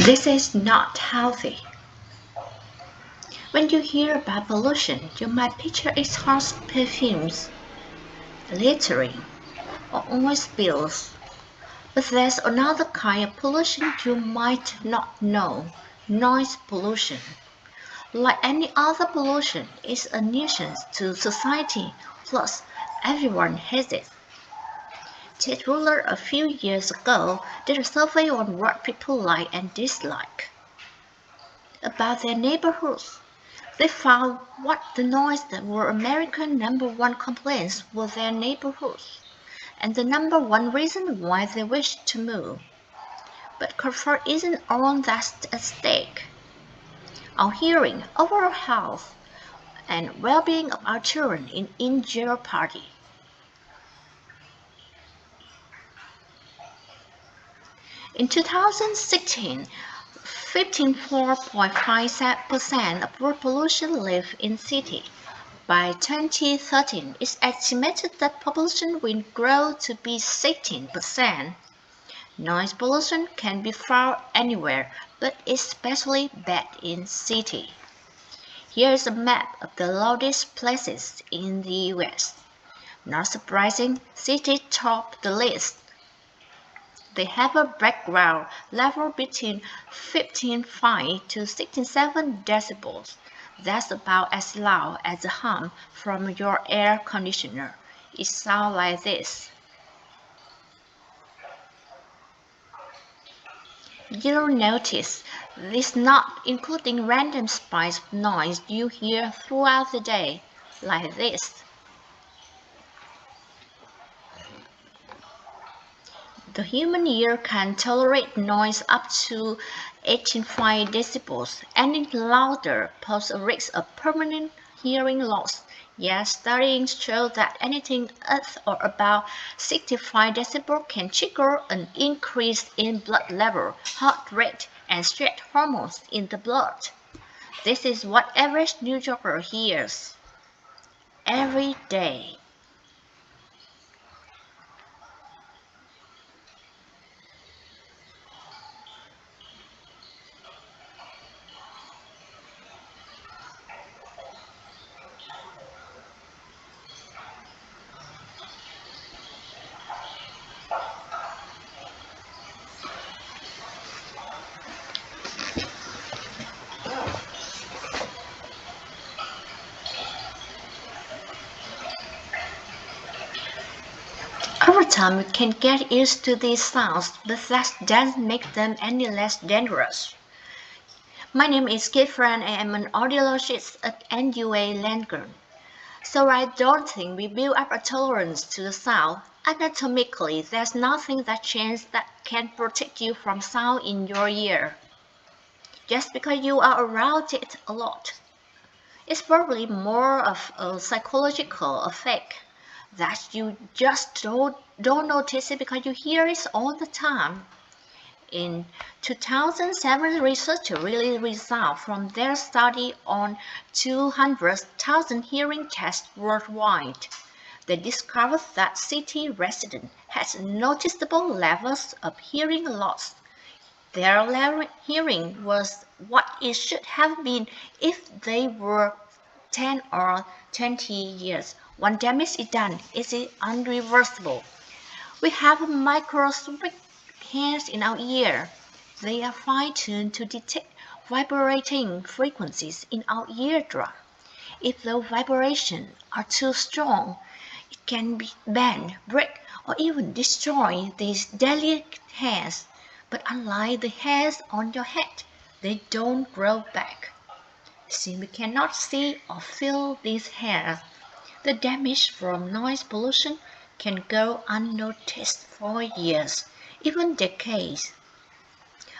This is not healthy. When you hear about pollution, you might picture exhaust perfumes, littering, or oil spills. But there's another kind of pollution you might not know: noise pollution. Like any other pollution, it's a nuisance to society, plus everyone has it. Ted Ruler a few years ago did a survey on what people like and dislike about their neighborhoods. They found what the noise that were American number one complaints were their neighborhoods, and the number one reason why they wished to move. But comfort isn't all that's at stake. Our hearing, overall health, and well-being of our children in jeopardy. In 2016, 54.5% of world population live in cities. By 2013, it's estimated that population will grow to be 16%. Noise pollution can be found anywhere, but especially bad in cities. Here is a map of the loudest places in the US. Not surprising, cities top the list. They have a background level between 15.5 to 16.7 decibels. That's about as loud as the hum from your air conditioner. It sounds like this. You'll notice this, not including random spikes of noise you hear throughout the day, like this. The human ear can tolerate noise up to 18.5 decibels. Anything louder poses a risk of permanent hearing loss. Yet studies show that anything at or about 65 decibels can trigger an increase in blood level, heart rate, and stress hormones in the blood. This is what average New Yorker hears every day. Over time, we can get used to these sounds, but that doesn't make them any less dangerous. My name is Kate Fran. I am an audiologist at NUA Langone. So I don't think we build up a tolerance to the sound. Anatomically, there's nothing that changes that can protect you from sound in your ear. Just because you are around it a lot. It's probably more of a psychological effect that you just don't notice it because you hear it all the time. In 2007, researchers released results from their study on 200,000 hearing tests worldwide. They discovered that city residents had noticeable levels of hearing loss. Their hearing was what it should have been if they were 10 or 20 years. Once damage is done, it is irreversible. We have microscopic hairs in our ear. They are fine-tuned to detect vibrating frequencies in our eardrum. If those vibrations are too strong, it can bend, break, or even destroy these delicate hairs. But unlike the hairs on your head, they don't grow back. Since we cannot see or feel these hairs, the damage from noise pollution can go unnoticed for years, even decades.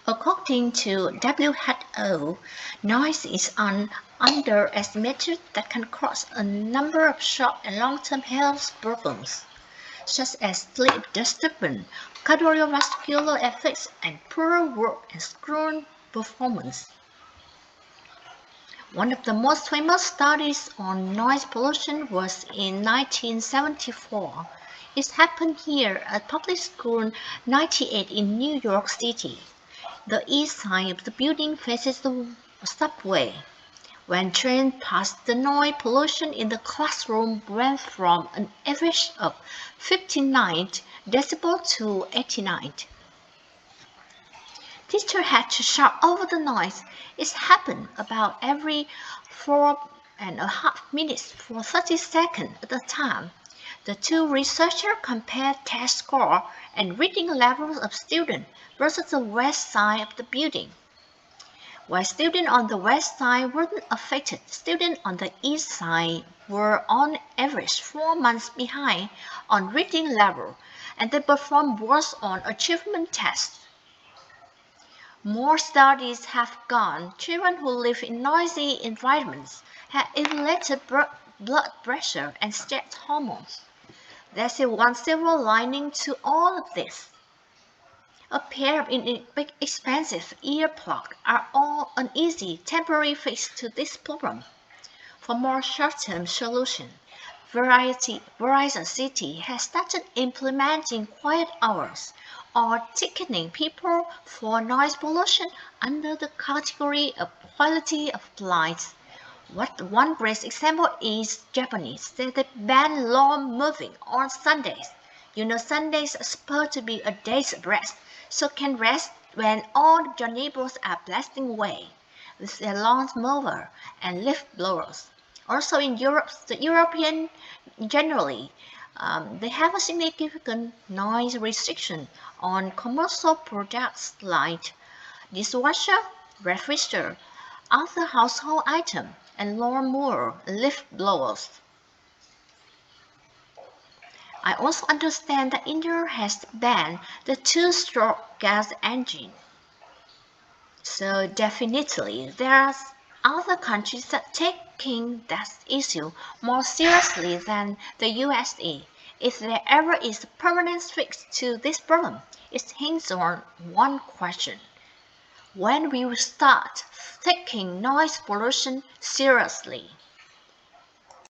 According to WHO, noise is an underestimated that can cause a number of short and long-term health problems, such as sleep disturbance, cardiovascular effects, and poor work and school performance. One of the most famous studies on noise pollution was in 1974. It happened here at Public School 98 in New York City. The east side of the building faces the subway. When trains passed, the noise pollution in the classroom went from an average of 59 decibels to 89. Teacher had to shout over the noise. It happened about every 4.5 minutes for 30 seconds at a time. The two researchers compared test score and reading levels of students versus the west side of the building. While students on the west side weren't affected, students on the east side were on average 4 months behind on reading level, and they performed worse on achievement tests. More studies have gone. Children who live in noisy environments have elevated blood pressure and stress hormones. There's one silver lining to all of this. A pair of expensive earplugs are all an easy temporary fix to this problem. For more short-term solution, Verizon City has started implementing quiet hours or ticketing people for noise pollution under the category of quality of life. One great example is Japanese. They ban lawn mowing on Sundays. Sundays are supposed to be a day's of rest, so can rest when all your neighbors are blasting away with their lawn mower and leaf blowers. Also in Europe, the European generally, they have a significant noise restriction on commercial products like dishwasher, refrigerator, other household items, and lawnmower and leaf blowers. I also understand that India has banned the two-stroke gas engine. So definitely, there are other countries that taking that issue more seriously than the USA. If there ever is a permanent fix to this problem, it hinges on one question: when we will start taking noise pollution seriously.